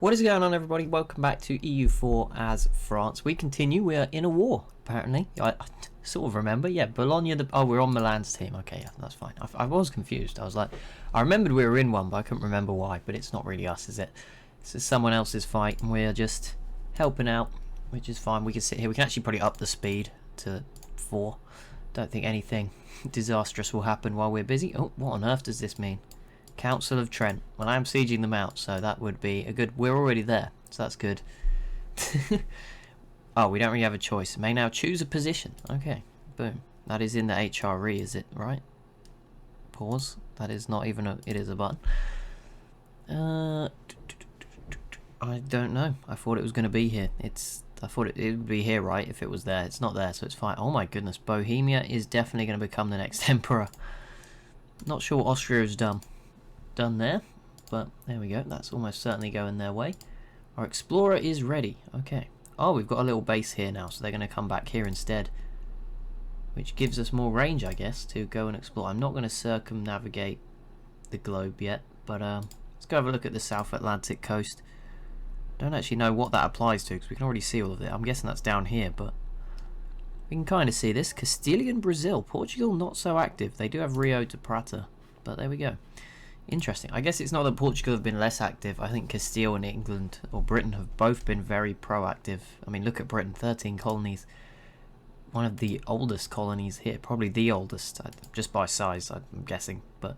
What is going on, everybody? Welcome back to EU4 as France. We continue. We are in a war, apparently. I sort of remember. Yeah, Bologna. Oh, we're on Milan's team. Okay, yeah, that's fine. I was confused. I was like, I remembered we were in one, but I couldn't remember why. But it's not really us, is it? This is someone else's fight, and we're just helping out, which is fine. We can sit here. We can actually probably up the speed to 4. Don't think anything disastrous will happen while we're busy. Oh, what on earth does this mean? Council of Trent. Well, I am sieging them out, so that would be a good... We're already there, so that's good. Oh, we don't really have a choice. May now choose a position. Okay, boom. That is in the HRE, is it? Right? Pause. That is not even a... It is a button. I don't know. I thought it was going to be here. I thought it would be here, right, if it was there. It's not there, so it's fine. Oh my goodness. Bohemia is definitely going to become the next emperor. Not sure what Austria has done there, but there we go. That's almost certainly going their way. Our explorer is ready. Okay. Oh, we've got a little base here now, so they're going to come back here instead, which gives us more range, I guess, to go and explore. I'm not going to circumnavigate the globe yet, but let's go have a look at the South Atlantic coast. Don't actually know what that applies to, because we can already see all of it. I'm guessing that's down here, but we can kind of see this. Castilian Brazil. Portugal not so active. They do have Rio de Prata, but there we go. Interesting. I guess it's not that Portugal have been less active. I think Castile and England, or Britain, have both been very proactive. I mean, look at Britain, 13 colonies. One of the oldest colonies here, probably the oldest, just by size, I'm guessing, but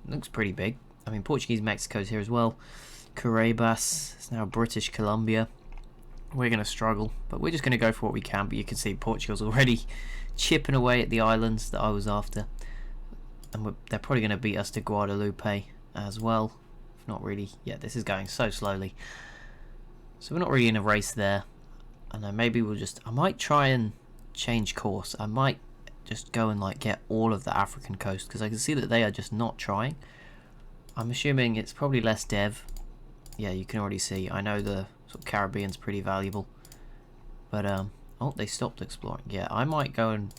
it looks pretty big. I mean, Portuguese Mexico's here as well. Caribas, it's now British Columbia. We're going to struggle, but we're just going to go for what we can. But you can see Portugal's already chipping away at the islands that I was after. And they're probably going to beat us to Guadalupe as well. If not really. Yeah, this is going so slowly. So we're not really in a race there. And then maybe we'll just... I might try and change course. I might just go and like get all of the African coast, because I can see that they are just not trying. I'm assuming it's probably less dev. Yeah, you can already see. I know the sort of Caribbean's pretty valuable. But, oh, they stopped exploring. Yeah, I might go and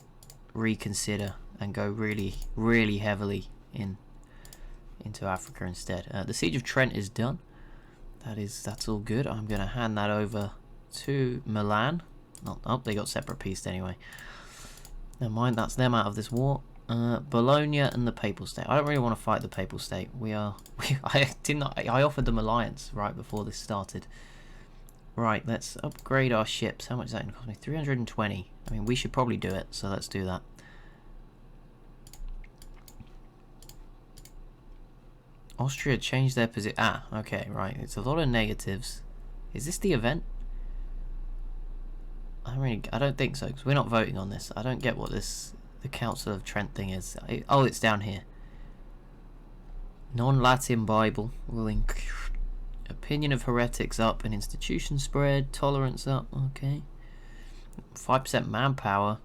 reconsider and go really, really heavily into Africa instead. The Siege of Trent is done. That's all good. I'm going to hand that over to Milan. Oh, they got separate peace anyway. Never mind, that's them out of this war. Bologna and the Papal State. I don't really want to fight the Papal State. I offered them alliance right before this started. Right, let's upgrade our ships. How much is that going to cost me? 320. I mean, we should probably do it, so let's do that. Austria changed their position. Ah, okay, right. It's a lot of negatives. Is this the event? I don't think so, because we're not voting on this. I don't get what the Council of Trent thing is. Oh, it's down here. Non-Latin Bible will opinion of heretics up and institution spread, tolerance up. Okay. 5% manpower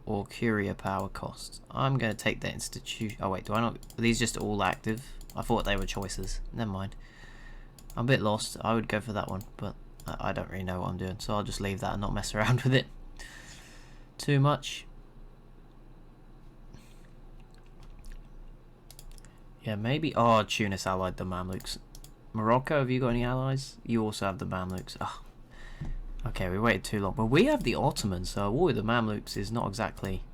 or courier power costs. I'm going to take the institution. Oh wait, do I not? Are these just all active? I thought they were choices. Never mind. I'm a bit lost. I would go for that one, but I don't really know what I'm doing, so I'll just leave that and not mess around with it too much. Yeah, maybe... Oh, Tunis allied the Mamluks. Morocco, have you got any allies? You also have the Mamluks. Oh. Okay, we waited too long. But we have the Ottomans, so a war with the Mamluks is not exactly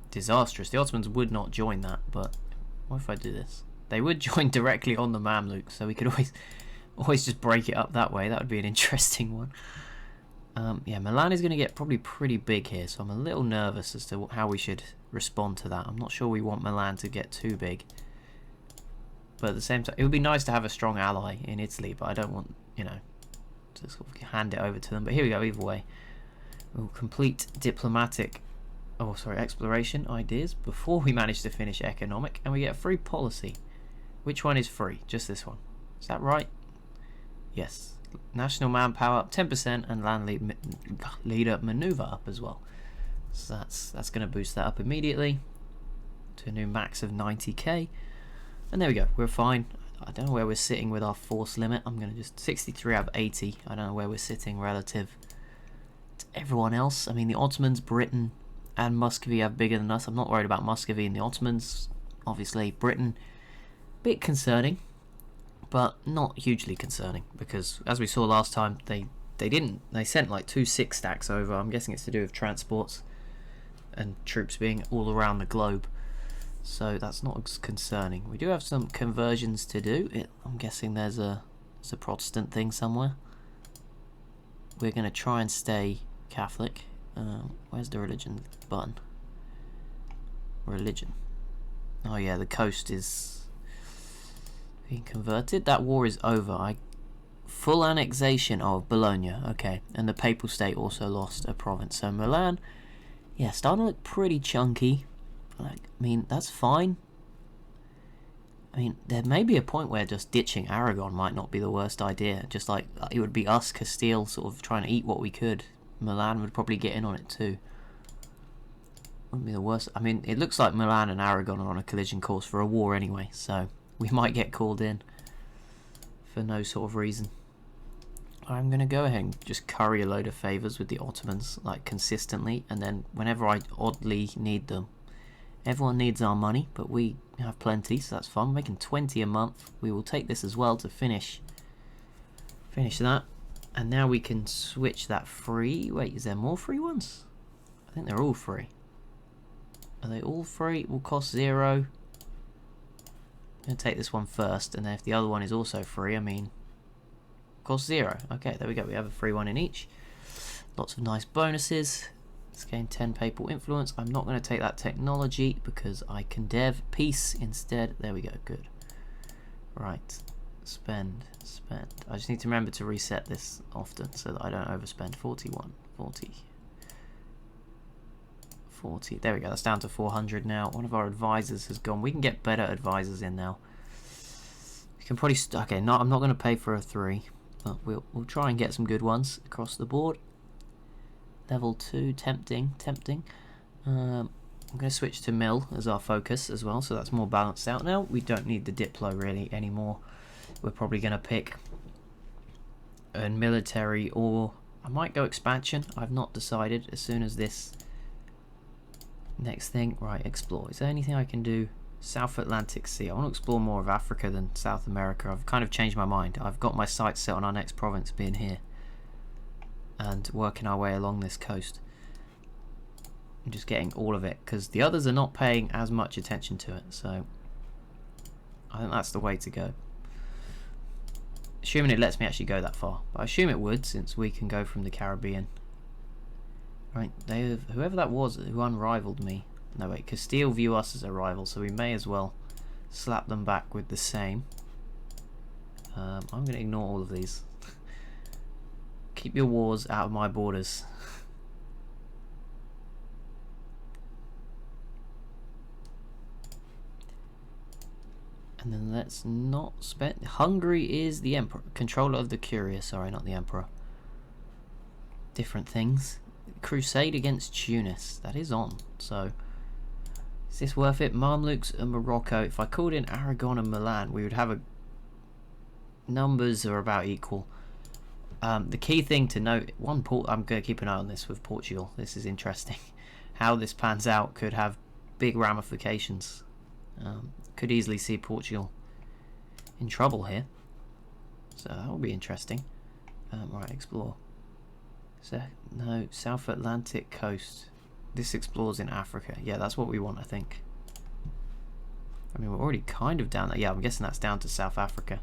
disastrous. The Ottomans would not join that, but what if I do this? They would join directly on the Mamluks, so we could always just break it up that way. That would be an interesting one. Yeah, Milan is going to get probably pretty big here, so I'm a little nervous as to how we should respond to that. I'm not sure we want Milan to get too big. But at the same time, it would be nice to have a strong ally in Italy, but I don't want, you know, to sort of hand it over to them. But here we go, either way. We'll complete diplomatic, exploration ideas before we manage to finish economic, and we get a free policy. Which one is free? Just this one. Is that right? Yes. National manpower up 10% and land leader maneuver up as well. So that's going to boost that up immediately to a new max of 90k. And there we go, we're fine. I don't know where we're sitting with our force limit. I'm going to just 63 out of 80. I don't know where we're sitting relative to everyone else. I mean, the Ottomans, Britain and Muscovy have bigger than us. I'm not worried about Muscovy and the Ottomans. Obviously, Britain, bit concerning. but not hugely concerning, because as we saw last time, they sent like 2 6-stacks over. I'm guessing it's to do with transports and troops being all around the globe, so that's not as concerning. We do have some conversions to do. I'm guessing there's a Protestant thing somewhere. We're going to try and stay Catholic. Where's the religion button? Religion. Oh yeah, the coast is being converted. That war is over. Full annexation of Bologna. Okay, and the Papal State also lost a province. So Milan, yeah, starting to look pretty chunky. Like, I mean, that's fine. I mean, there may be a point where just ditching Aragon might not be the worst idea. Just like it would be us, Castile, sort of trying to eat what we could. Milan would probably get in on it too. Wouldn't be the worst. I mean, it looks like Milan and Aragon are on a collision course for a war anyway, so we might get called in for no sort of reason. I'm going to go ahead and just curry a load of favours with the Ottomans, like, consistently, and then whenever I oddly need them. Everyone needs our money, but we have plenty, so that's fun. We're making 20 a month. We will take this as well to finish that. And now we can switch that free. Wait, is there more free ones? I think they're all free. Are they all free? Will cost 0. I'm going to take this one first, and then if the other one is also free, I mean, cost 0. Okay, there we go. We have a free one in each. Lots of nice bonuses. Let's gain 10 papal influence. I'm not going to take that technology because I can dev peace instead. There we go. Good. Right. Spend. I just need to remember to reset this often so that I don't overspend. 41, 40. There we go. That's down to 400 now. One of our advisors has gone. We can get better advisors in now. We can probably... okay, no, I'm not going to pay for a 3. But we'll try and get some good ones across the board. Level 2, tempting. I'm going to switch to mill as our focus as well, so that's more balanced out now. We don't need the Diplo really anymore. We're probably going to pick a military, or I might go expansion. I've not decided. As soon as this next thing, right, explore. Is there anything I can do? South Atlantic Sea. I want to explore more of Africa than South America. I've kind of changed my mind. I've got my sights set on our next province being here and working our way along this coast. I'm just getting all of it because the others are not paying as much attention to it, so I think that's the way to go. Assuming it lets me actually go that far, but I assume it would, since we can go from the Caribbean. Right, whoever that was who unrivaled me. No wait, Castile view us as a rival, so we may as well slap them back with the same. I'm going to ignore all of these. Keep your wars out of my borders. And then let's not spend... Hungary is the emperor. Controller of the Curia. Sorry, not the emperor. Different things. Crusade against Tunis. That is on. So, is this worth it? Mamluks and Morocco. If I called in Aragon and Milan, we would have a... Numbers are about equal. The key thing to note... I'm going to keep an eye on this with Portugal. This is interesting. How this pans out could have big ramifications. Could easily see Portugal in trouble here, so that will be interesting. Right, explore. So no, South Atlantic coast. This explores in Africa. Yeah, that's what we want, I think. I mean, we're already kind of down there. Yeah, I'm guessing that's down to South Africa,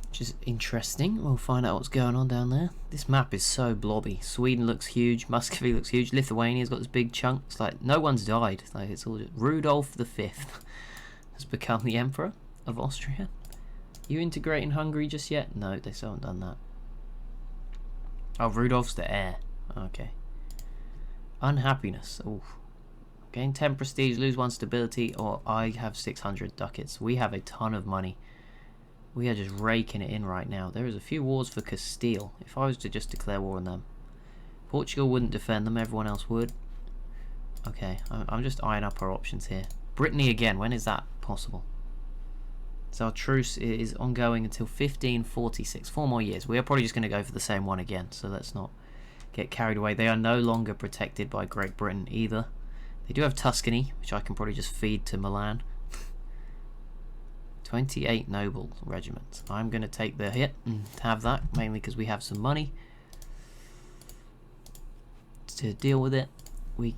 which is interesting. We'll find out what's going on down there. This map is so blobby. Sweden looks huge. Muscovy looks huge. Lithuania's got this big chunk. It's like no one's died. Like it's all just... Rudolph V has become the emperor of Austria. You integrating Hungary just yet? No, they still haven't done that. Oh, Rudolph's the heir. Okay. Unhappiness. Ooh. Gain 10 prestige, lose 1 stability, or I have 600 ducats. We have a ton of money. We are just raking it in right now. There is a few wars for Castile. If I was to just declare war on them. Portugal wouldn't defend them, everyone else would. Okay, I'm just eyeing up our options here. Brittany again, when is that possible? So our truce is ongoing until 1546. 4 more years. We are probably just going to go for the same one again, so let's not get carried away. They are no longer protected by Great Britain either. They do have Tuscany, which I can probably just feed to Milan. 28 noble regiments. I'm going to take the hit and have that, mainly because we have some money to deal with it. We're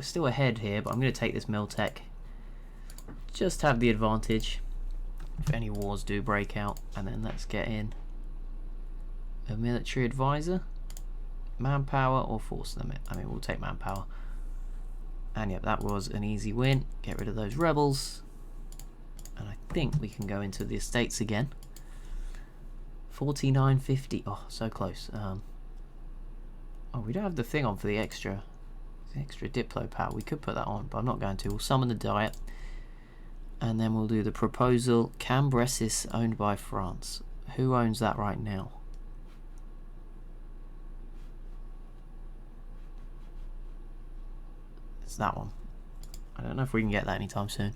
still ahead here, but I'm going to take this mill tech. Just have the advantage if any wars do break out. And then let's get in a military advisor. Manpower or force limit? I mean, we'll take manpower. And yep, that was an easy win. Get rid of those rebels. And I think we can go into the estates again. 4950. Oh, so close. Oh, we don't have the thing on for the extra Diplo power. We could put that on, but I'm not going to. We'll summon the diet. And then we'll do the proposal. Cambresis owned by France. Who owns that right now? It's that one. I don't know if we can get that anytime soon.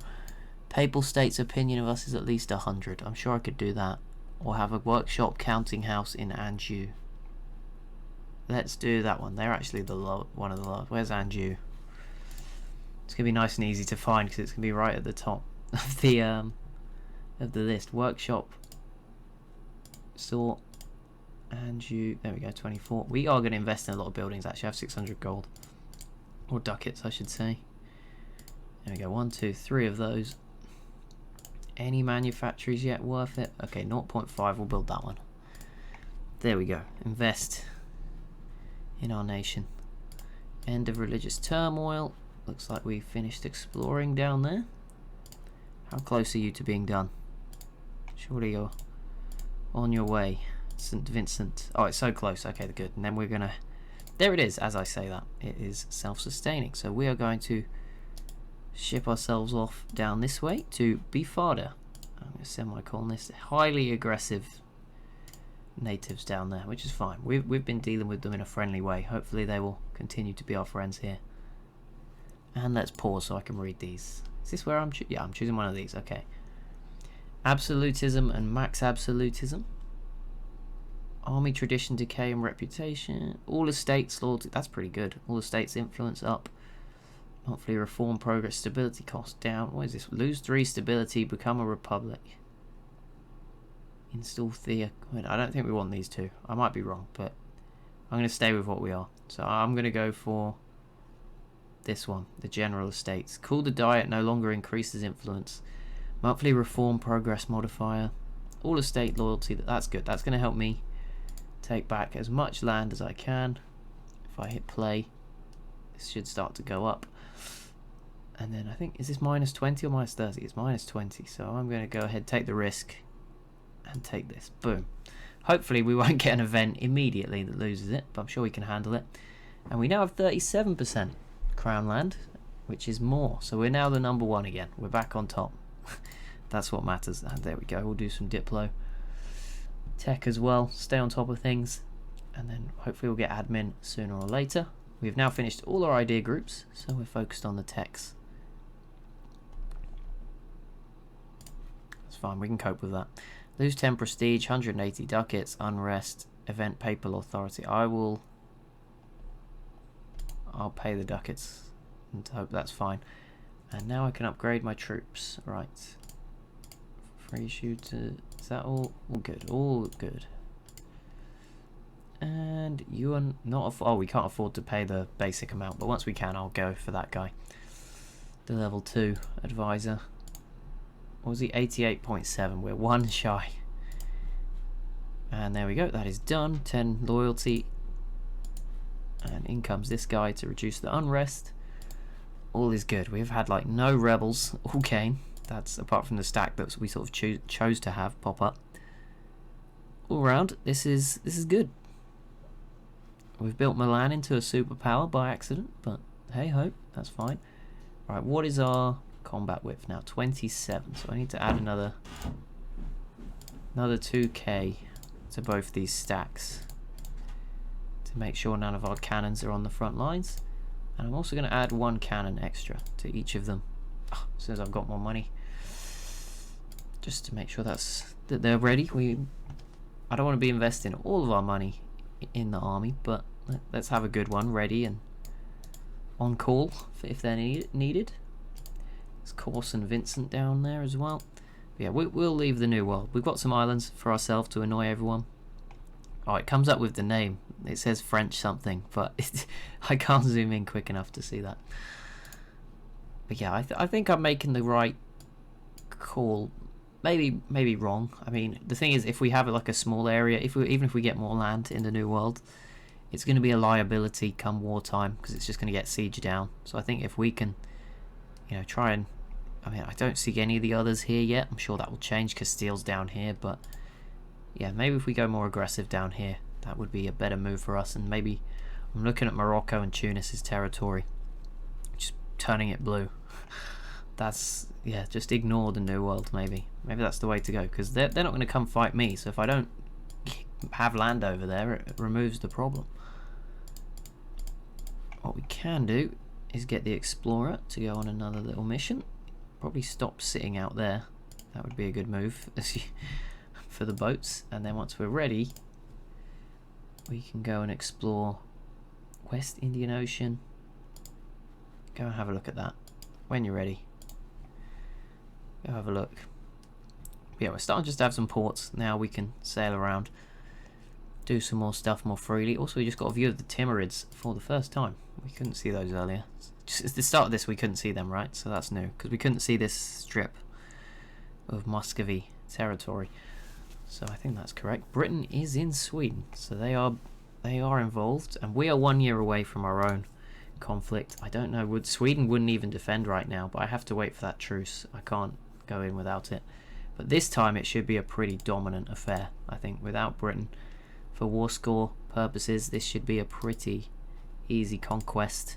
Papal State's opinion of us is at least 100. I'm sure I could do that. Or have a workshop counting house in Anjou. Let's do that one. They're actually one of the lowest. Where's Anjou? It's gonna be nice and easy to find because it's gonna be right at the top of the list. Workshop sort Anjou. There we go. 24. We are gonna invest in a lot of buildings. Actually, I have 600 gold or ducats, I should say. There we go. 1, 2, 3 of those. Any manufacturers yet worth it? Okay, 0.5. We'll build that one. There we go. Invest in our nation. End of religious turmoil. Looks like we finished exploring down there. How close are you to being done? Surely you're on your way. St. Vincent. Oh, it's so close. Okay, good. And then we're gonna... There it is, as I say that. It is self-sustaining. So we are going to ship ourselves off down this way to Bifada. I'm going to semi-colonist. Highly aggressive natives down there, which is fine. We've been dealing with them in a friendly way. Hopefully they will continue to be our friends here. And let's pause so I can read these. Is this where I'm yeah, I'm choosing one of these. Okay. Absolutism and max absolutism. Army tradition, decay and reputation. All estates loyalty. That's pretty good. All estates influence up. Monthly reform progress stability cost down. What is this? Lose 3 stability, become a republic. Install Thea. I don't think we want these two. I might be wrong, but I'm going to stay with what we are. So I'm going to go for this one, the general estates. Cool the diet no longer increases influence. Monthly reform progress modifier. All estate loyalty. That's good. That's going to help me take back as much land as I can. If I hit play, this should start to go up. And then I think, is this minus 20 or minus 30? It's minus 20. So I'm going to go ahead, take the risk, and take this. Boom. Hopefully we won't get an event immediately that loses it, but I'm sure we can handle it. And we now have 37% crown land, which is more. So we're now the number 1 again. We're back on top. That's what matters. And there we go. We'll do some Diplo. Tech as well. Stay on top of things. And then hopefully we'll get admin sooner or later. We've now finished all our idea groups, so we're focused on the techs. That's fine. We can cope with that. Lose 10 prestige, 180 ducats, unrest, event papal authority. I'll pay the ducats and hope that's fine. And now I can upgrade my troops. Right. Free shooter. Is that all? All good. All good. And you are not... Oh, we can't afford to pay the basic amount, but once we can, I'll go for that guy. The level 2 advisor. What was he? 88.7. We're 1 shy. And there we go. That is done. 10 loyalty. And in comes this guy to reduce the unrest. All is good. We've had like no rebels all game. That's apart from the stack that we sort of chose to have pop up. All round, this is good. We've built Milan into a superpower by accident, but hey ho, that's fine. Right, what is our combat width now? 27. So I need to add another 2k to both these stacks to make sure none of our cannons are on the front lines. And I'm also going to add 1 cannon extra to each of them as soon as I've got more money, just to make sure that they're ready. I don't want to be investing all of our money in the army, but let's have a good one ready and on call if they're needed. There's Corse and Vincent down there as well. Yeah, we'll leave the New World. We've got some islands for ourselves to annoy everyone. Oh, it comes up with the name. It says French something, but I can't zoom in quick enough to see that. But yeah, I think I'm making the right call. Maybe wrong. I mean, the thing is, if we have like a small area, even if we get more land in the New World, it's going to be a liability come wartime because it's just going to get sieged down. So I think if we can, you know, try and, I mean, I don't see any of the others here yet. I'm sure that will change because Steel's down here, but yeah, maybe if we go more aggressive down here, that would be a better move for us. And maybe I'm looking at Morocco and Tunis's territory, just turning it blue. That's, yeah, just ignore the New World. Maybe that's the way to go, because they're not going to come fight me. So if I don't have land over there, it removes the problem. What we can do is get the Explorer to go on another little mission. Probably stop sitting out there. That would be a good move for the boats. And then once we're ready, we can go and explore West Indian Ocean. Go and have a look at that when you're ready. Go have a look. Yeah, we're starting just to have some ports. Now we can sail around, do some more stuff more freely. Also, we just got a view of the Timurids for the first time. We couldn't see those earlier. Just at the start of this, we couldn't see them, right? So that's new, because we couldn't see this strip of Muscovy territory. So I think that's correct. Britain is in Sweden, so they are involved, and we are 1 year away from our own conflict. I don't know. Sweden wouldn't even defend right now, but I have to wait for that truce. I can't go in without it. But this time it should be a pretty dominant affair, I think, without Britain. For war score purposes, this should be a pretty easy conquest.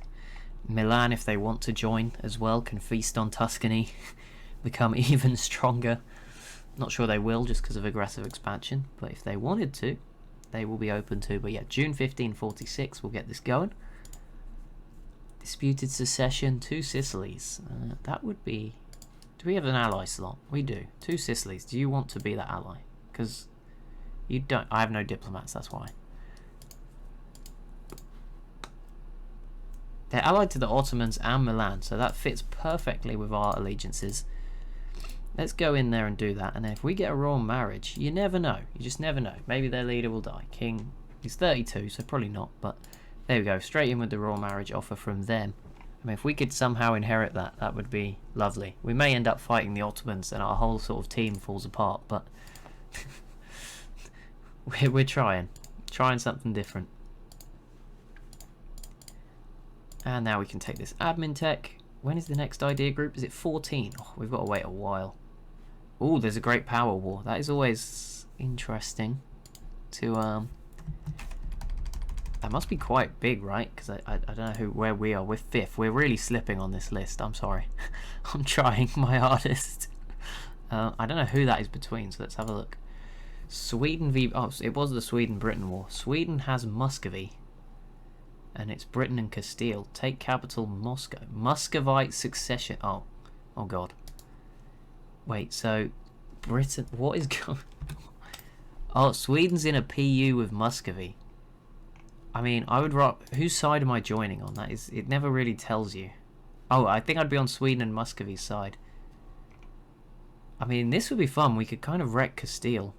Milan, if they want to join as well, can feast on Tuscany, become even stronger. Not sure they will, just because of aggressive expansion, but if they wanted to, they will be open to. But yeah, June 1546, we'll get this going. Disputed succession, 2 Sicilies. That would be... Do we have an ally slot? We do. 2 Sicilies. Do you want to be that ally? Because you don't. I have no diplomats, that's why. They're allied to the Ottomans and Milan, so that fits perfectly with our allegiances. Let's go in there and do that, and then if we get a royal marriage, you never know. You just never know. Maybe their leader will die. King, he's 32, so probably not, but there we go. Straight in with the royal marriage offer from them. I mean, if we could somehow inherit that, that would be lovely. We may end up fighting the Ottomans and our whole sort of team falls apart, but we're trying something different. And now we can take this admin tech. When is the next idea group? Is it 14? Oh, we've got to wait a while. Oh, there's a great power war. That is always interesting to that must be quite big, right? Because I don't know where we are. We're 5th. We're really slipping on this list. I'm sorry. I'm trying my hardest. I don't know who that is between, so let's have a look. Sweden v... Oh, it was the Sweden-Britain war. Sweden has Muscovy. And it's Britain and Castile. Take capital Moscow. Muscovite succession. Oh God. Wait, so... Britain... What is going... Oh, Sweden's in a PU with Muscovy. I mean, I would rather... Whose side am I joining on? That is... It never really tells you. Oh, I think I'd be on Sweden and Muscovy's side. I mean, this would be fun. We could kind of wreck Castile.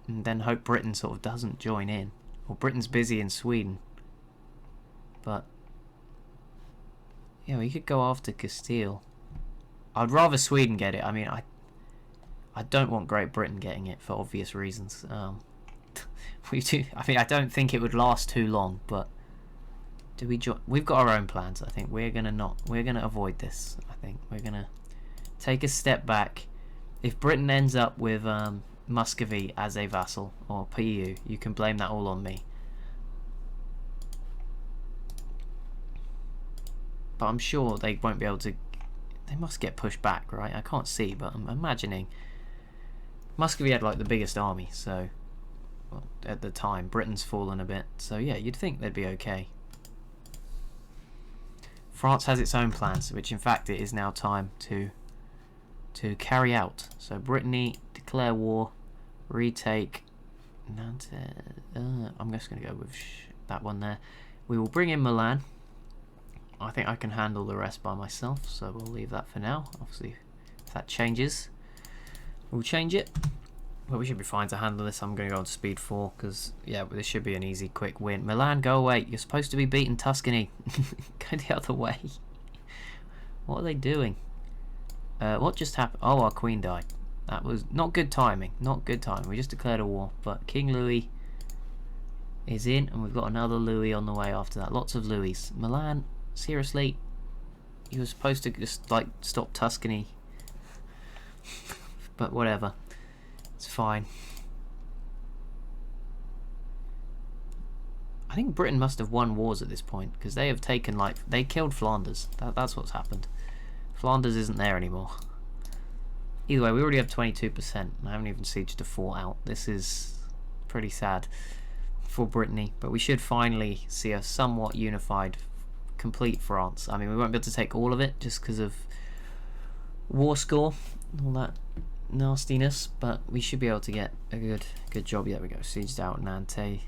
And then hope Britain sort of doesn't join in. Or Britain's busy in Sweden. But... Yeah, we could go after Castile. I'd rather Sweden get it. I mean, I don't want Great Britain getting it for obvious reasons. We do. I mean, I don't think it would last too long, but do we join? We've got our own plans. I think we're gonna avoid this. I think we're gonna take a step back. If Britain ends up with Muscovy as a vassal or PU, you can blame that all on me. But I'm sure they won't be able to. They must get pushed back, right? I can't see, but I'm imagining. Muscovy had like the biggest army, so. Well, at the time, Britain's fallen a bit, so yeah, you'd think they'd be okay. France has its own plans, which in fact it is now time to carry out. So Brittany, declare war, retake. I'm just going to go with that one there. We will bring in Milan. I think I can handle the rest by myself, so we'll leave that for now. Obviously, if that changes, We'll change it. Well, we should be fine to handle this. I'm going to go on to speed 4 because, yeah, this should be an easy, quick win. Milan, go away. You're supposed to be beating Tuscany. Go the other way. What are they doing? What just happened? Oh, our queen died. That was not good timing. Not good timing. We just declared a war. But King Louis is in, and we've got another Louis on the way after that. Lots of Louis. Milan, seriously? You were supposed to just, like, stop Tuscany. But whatever. It's fine. I think Britain must have won wars at this point, because they have taken, like, they killed Flanders. That's what's happened. Flanders isn't there anymore. Either way, we already have 22%, and I haven't even sieged a fort out. This is pretty sad for Brittany, but we should finally see a somewhat unified, complete France. I mean, we won't be able to take all of it, just because of war score, all that nastiness, but we should be able to get a good job. There we go, sieged out Nantes.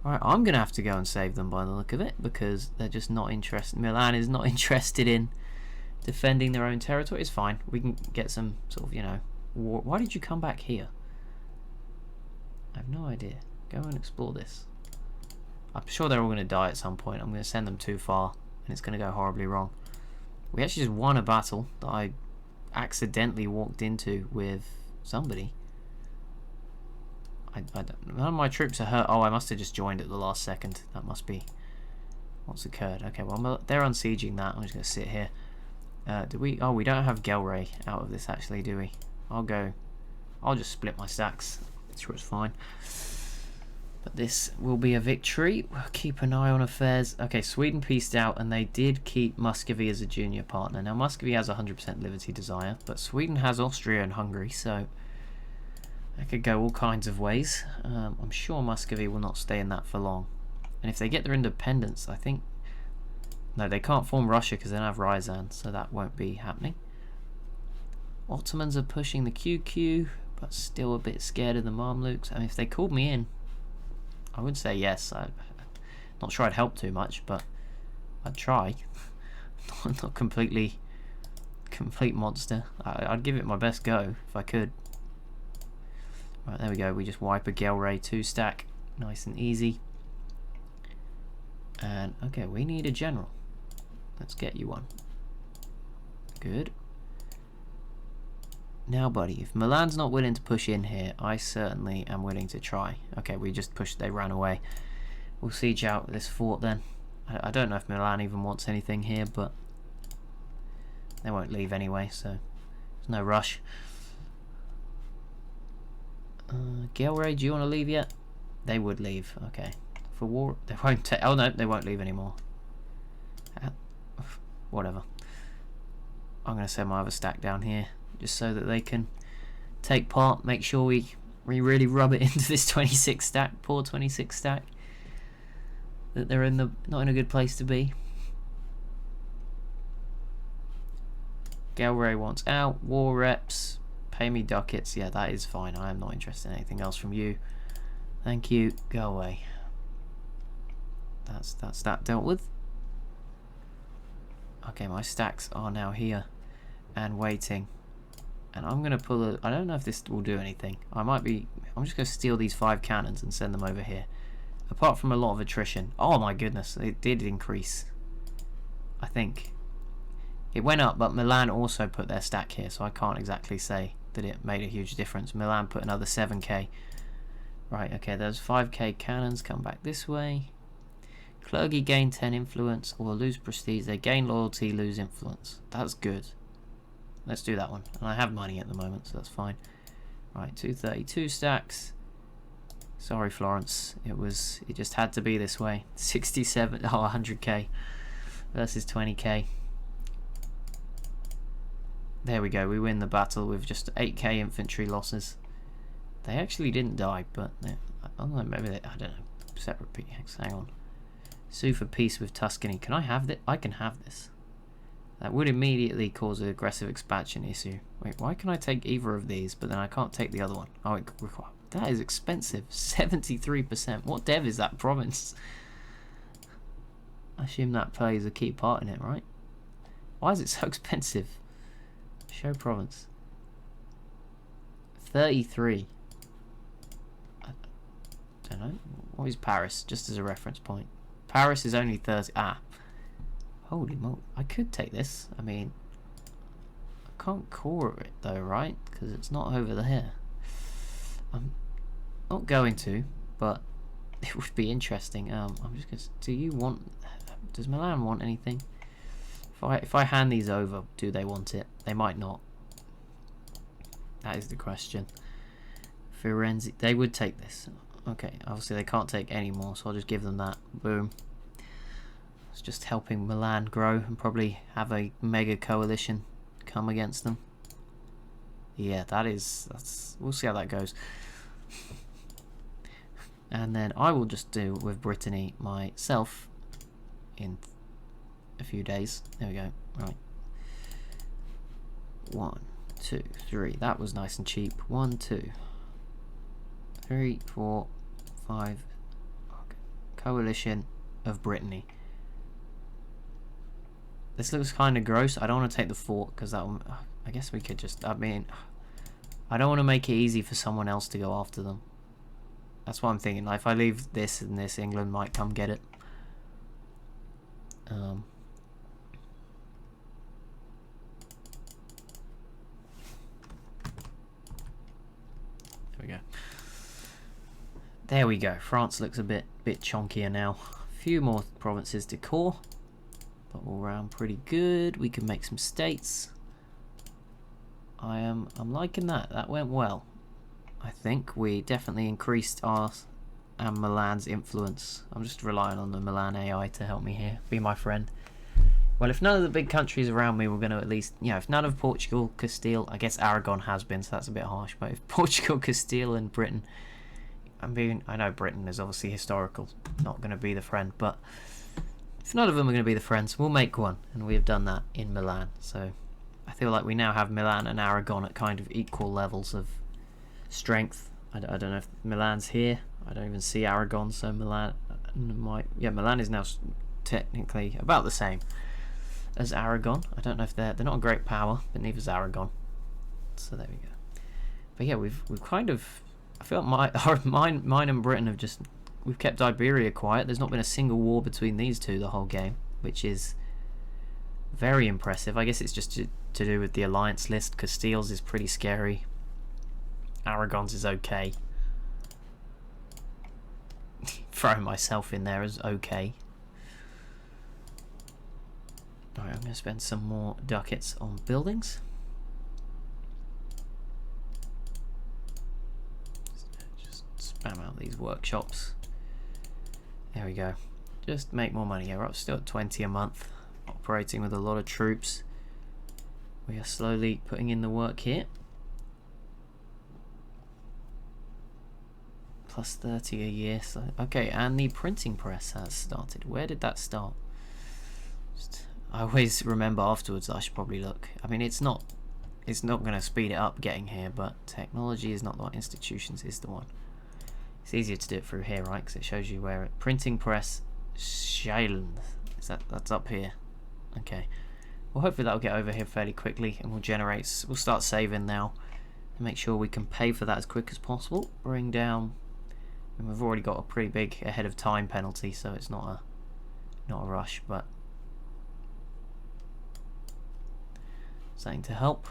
Alright, I'm gonna have to go and save them by the look of it, because they're just not interested. Milan is not interested in defending their own territory. It's fine, we can get some sort of, you know, war. Why did you come back here? I have no idea. Go and explore this. I'm sure they're all going to die at some point. I'm going to send them too far and it's going to go horribly wrong. We actually just won a battle that I accidentally walked into with somebody. I don't, none of my troops are hurt. Oh, I must have just joined at the last second. That must be what's occurred. Okay, well, they're unsieging that. I'm just going to sit here. Do we? Oh, we don't have Gelray out of this actually, do we? I'll just split my stacks. Sure, it's fine. But this will be a victory. We'll keep an eye on affairs. Okay, Sweden pieced out, and they did keep Muscovy as a junior partner. Now, Muscovy has 100% liberty desire, but Sweden has Austria and Hungary, so that could go all kinds of ways. I'm sure Muscovy will not stay in that for long. And if they get their independence, I think... No, they can't form Russia because they don't have Ryazan, so that won't be happening. Ottomans are pushing the QQ, but still a bit scared of the Mamluks. I mean, if they called me in, I would say yes. I'm not sure I'd help too much, but I'd try. Not complete monster. I'd give it my best go if I could. Right, there we go. We just wipe a Gelray 2 stack, nice and easy. And okay, we need a general. Let's get you one. Good. Now, buddy, if Milan's not willing to push in here, I certainly am willing to try. Okay, we just pushed, they ran away. We'll siege out this fort then. I don't know if Milan even wants anything here, but they won't leave anyway, so there's no rush. Gelray, do you want to leave yet? They would leave, okay. For war, they won't take, oh no, they won't leave anymore. Whatever. I'm going to send my other stack down here, just so that they can take part, make sure we really rub it into this 26 stack, poor 26 stack, that they're in the not in a good place to be. Gelray wants out, war reps, pay me ducats. Yeah, that is fine. I am not interested in anything else from you. Thank you. Go away. That's that dealt with. Okay, my stacks are now here and waiting. And I'm going to pull a... I don't know if this will do anything. I'm just going to steal these 5 cannons and send them over here. Apart from a lot of attrition. Oh my goodness, it did increase. I think. It went up, but Milan also put their stack here, so I can't exactly say that it made a huge difference. Milan put another 7k. Right, okay, those 5k cannons come back this way. Clergy gain 10 influence or lose prestige. They gain loyalty, lose influence. That's good. Let's do that one. And I have money at the moment, so that's fine. Right, 232 stacks. Sorry, Florence. It just had to be this way. 67, oh, 100k versus 20k. There we go. We win the battle with just 8k infantry losses. They actually didn't die, but I don't know. Maybe they, I don't know. Separate PX. Hang on. Sue for peace with Tuscany. Can I have this? I can have this. That would immediately cause an aggressive expansion issue. Wait, why can I take either of these, but then I can't take the other one? Oh, that is expensive. 73%. What dev is that province? I assume that plays a key part in it, right? Why is it so expensive? Show province. 33. I don't know. What is Paris? Just as a reference point. Paris is only 30. Ah. Holy moly. I could take this. I mean, I can't core it though, right? Because it's not over there. I'm not going to, but it would be interesting. I'm just gonna. Do you want? Does Milan want anything? If I hand these over, do they want it? They might not. That is the question. Firenze, they would take this. Okay, obviously they can't take any more, so I'll just give them that. Boom. It's just helping Milan grow and probably have a mega coalition come against them. Yeah, that's. We'll see how that goes. And then I will just do with Brittany myself in a few days. There we go. Right. 1, 2, 3. That was nice and cheap. 1, 2, 3, 4, 5. Okay. Coalition of Brittany. This looks kind of gross. I don't want to take the fort because that one. I guess we could just. I mean, I don't want to make it easy for someone else to go after them. That's what I'm thinking. Like, if I leave this and this, England might come get it. There we go. There we go. France looks a bit chonkier now. A few more provinces to core, but all round pretty good. We can make some states. I'm liking that. That went well. I think we definitely increased our and Milan's influence. I'm just relying on the Milan AI to help me here, be my friend. Well, if none of the big countries around me were going to at least, you know, if none of Portugal, Castile, I guess Aragon has been, so that's a bit harsh, but if Portugal, Castile and Britain, I know Britain is obviously historical, not going to be the friend, but if none of them are going to be the friends, we'll make one, and we have done that in Milan. So I feel like we now have Milan and Aragon at kind of equal levels of strength. I don't know if Milan's here. I don't even see Aragon, so Milan might. Yeah, Milan is now technically about the same as Aragon. I don't know if they're not a great power, but neither is Aragon. So there we go. But yeah, we've kind of. I feel like mine and Britain have just. We've kept Iberia quiet. There's not been a single war between these two the whole game, which is very impressive. I guess it's just to do with the alliance list. Castile's is pretty scary. Aragon's is okay. Throwing myself in there as okay. Alright, I'm going to spend some more ducats on buildings. Just spam out these workshops. There we go. Just make more money. Yeah, we're up still at 20 a month. Operating with a lot of troops. We are slowly putting in the work here. Plus 30 a year. So okay, and the printing press has started. Where did that start? I always remember afterwards that I should probably look. I mean, it's not going to speed it up getting here, but technology is not the one. Institutions is the one. It's easier to do it through here, right? Because it shows you where it. Printing press Scheiland. That's up here. Okay. Well, hopefully that'll get over here fairly quickly, and we'll start saving now and make sure we can pay for that as quick as possible. Bring down. And we've already got a pretty big ahead of time penalty, so it's not a rush, but something to help.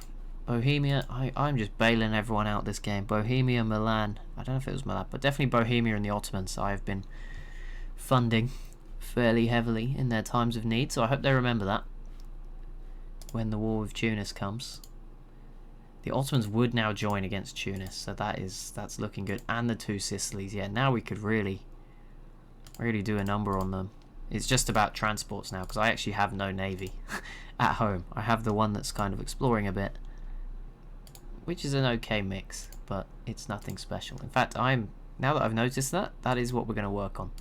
Bohemia, I'm just bailing everyone out this game. Bohemia, Milan, I don't know if it was Milan, but definitely Bohemia and the Ottomans I have been funding fairly heavily in their times of need, so I hope they remember that when the war with Tunis comes. The Ottomans would now join against Tunis, so that's looking good. And the two Sicilies, yeah. Now we could really do a number on them. It's just about transports now, because I actually have no navy at home. I have the one that's kind of exploring a bit, which is an okay mix, but it's nothing special. In fact, now that I've noticed that is what we're going to work on.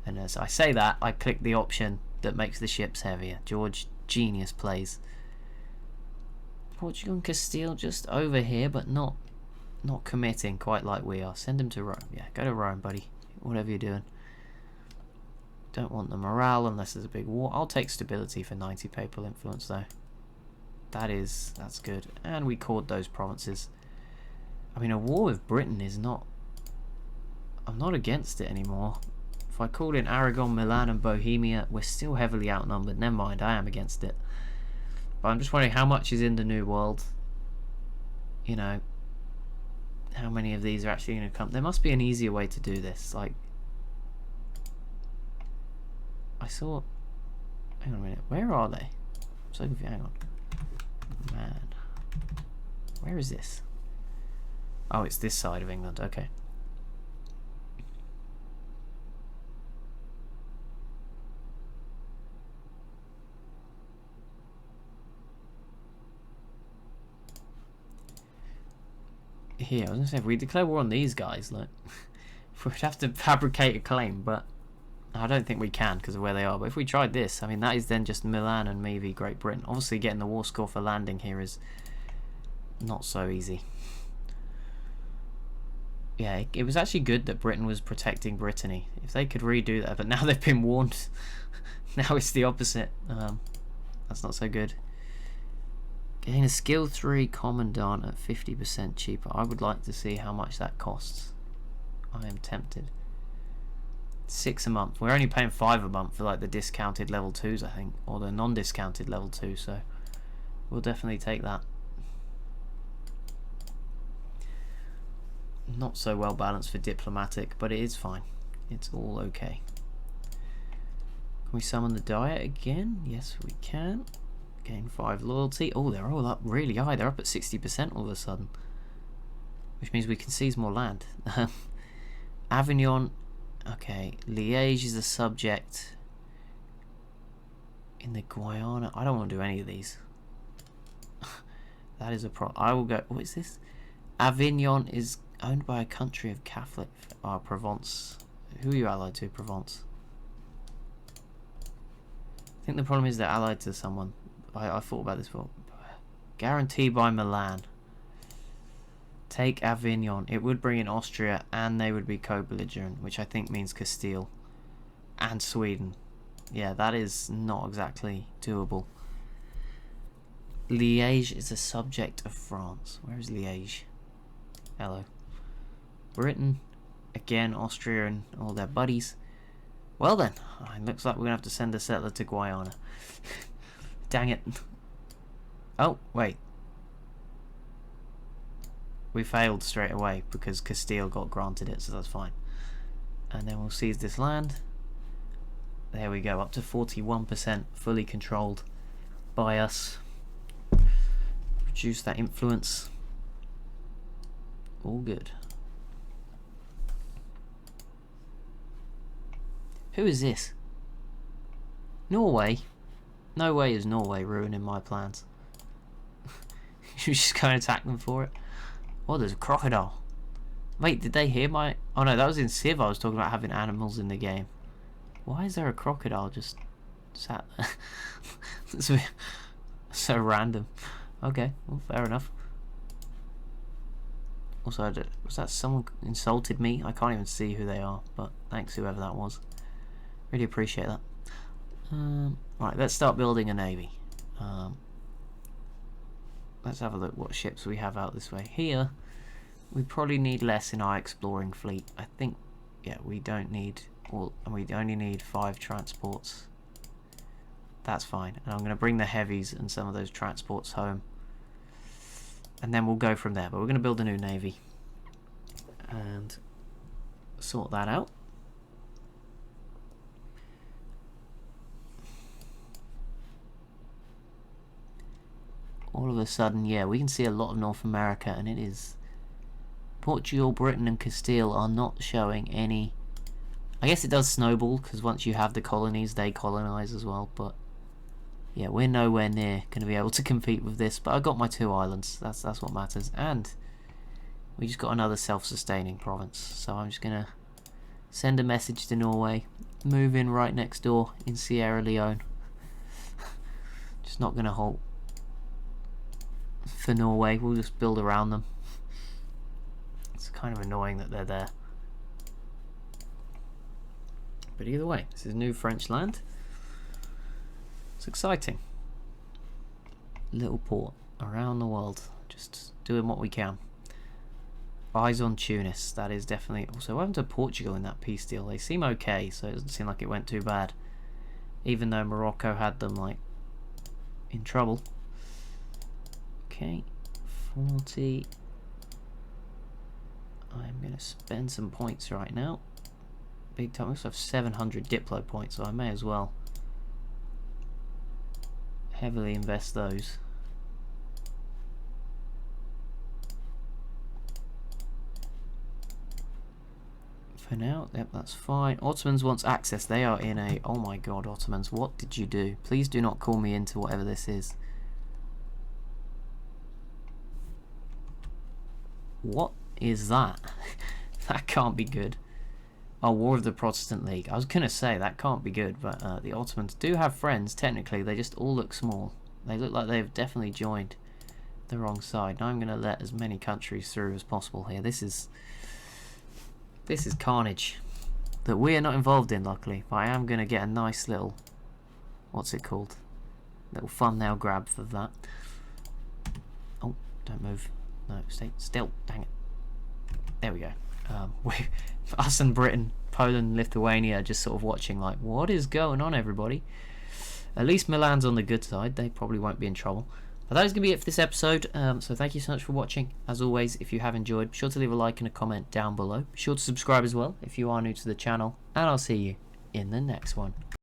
And as I say that, I click the option that makes the ships heavier. George Genius plays. Portugal and Castile just over here, but not committing quite like we are. Send him to Rome. Yeah, go to Rome, buddy. Whatever you're doing. Don't want the morale unless there's a big war. I'll take stability for 90 papal influence though. That's good. And we cored those provinces. I mean, a war with Britain is not... I'm not against it anymore. If I called in Aragon, Milan and Bohemia, we're still heavily outnumbered. Never mind, I am against it. But I'm just wondering how much is in the New World. You know, how many of these are actually going to come. There must be an easier way to do this. Like, I saw... Hang on a minute. Where are they? I'm so confused. Hang on. Man. Where is this? Oh, it's this side of England. Okay. Here, I was going to say, if we declare war on these guys, like, we'd have to fabricate a claim, but I don't think we can because of where they are. But if we tried this, I mean, that is then just Milan and maybe Great Britain. Obviously, getting the war score for landing here is not so easy. Yeah, it was actually good that Britain was protecting Brittany. If they could redo that, but now they've been warned. Now it's the opposite. That's not so good. Getting a skill 3 commandant at 50% cheaper. I would like to see how much that costs. I am tempted. 6 a month. We're only paying 5 a month for like the discounted level 2s, I think, or the non-discounted level 2. So we'll definitely take that. Not so well balanced for diplomatic, but it is fine. It's all okay. Can we summon the diet again? Yes, we can. Gain 5 loyalty. Oh, they're all up really high. They're up at 60% all of a sudden, which means we can seize more land. Avignon. Okay, Liège is a subject in the Guyana. I don't want to do any of these. That is a pro. I will go. What is this? Avignon is owned by a country of Catholic. Provence. Who are you allied to? Provence. I think the problem is they're allied to someone. I thought about this before. Guarantee by Milan. Take Avignon. It would bring in Austria and they would be co-belligerent, which I think means Castile and Sweden. Yeah, that is not exactly doable. Liège is a subject of France. Where is Liège? Hello. Britain. Again, Austria and all their buddies. Well then, it looks like we're going to have to send a settler to Guyana. Dang it. Oh, wait. We failed straight away because Castile got granted it, so that's fine. And then we'll seize this land. There we go, up to 41% fully controlled by us. Reduce that influence. All good. Who is this? Norway? No way is Norway ruining my plans. You just go and attack them for it. Oh, there's a crocodile. Wait, did they hear my... Oh no, that was in Civ. I was talking about having animals in the game. Why is there a crocodile just sat there? It's so random. Okay, well, fair enough. Also, was that someone insulted me? I can't even see who they are, but thanks whoever that was. Really appreciate that. Right, let's start building a navy. Let's have a look what ships we have out this way. Here, we probably need less in our exploring fleet. I think, yeah, we don't need all, and we only need 5 transports. That's fine. And I'm going to bring the heavies and some of those transports home. And then we'll go from there. But we're going to build a new navy. And sort that out. All of a sudden, yeah, we can see a lot of North America, and it is... Portugal, Britain and Castile are not showing any... I guess it does snowball, because once you have the colonies, they colonize as well, but... Yeah, we're nowhere near going to be able to compete with this, but I got my 2 islands, that's what matters, and... We just got another self-sustaining province, so I'm just going to send a message to Norway, move in right next door in Sierra Leone. Just not going to halt for Norway, we'll just build around them. It's kind of annoying that they're there. But either way, this is new French land. It's exciting. Little port around the world, just doing what we can. Eyes on Tunis. That is definitely... Also, what happened to Portugal in that peace deal? They seem okay, so it doesn't seem like it went too bad. Even though Morocco had them, like, in trouble. Okay. 40. I'm going to spend some points right now. Big time. I also have 700 Diplo points, so I may as well heavily invest those. For now, yep, that's fine. Ottomans wants access. They are in a... Oh my god, Ottomans, what did you do? Please do not call me into whatever this is. What is that? That can't be good. Oh, War of the Protestant League. I was going to say, that can't be good, but the Ottomans do have friends, technically. They just all look small. They look like they've definitely joined the wrong side. Now I'm going to let as many countries through as possible here. This is carnage that we are not involved in, luckily. But I am going to get a nice little... What's it called? Little thumbnail grab for that. Oh, don't move. No, stay still. Dang it. There we go. Us and Britain, Poland, Lithuania just sort of watching like, what is going on, everybody? At least Milan's on the good side. They probably won't be in trouble. But that is going to be it for this episode. So thank you so much for watching. As always, if you have enjoyed, be sure to leave a like and a comment down below. Be sure to subscribe as well if you are new to the channel. And I'll see you in the next one.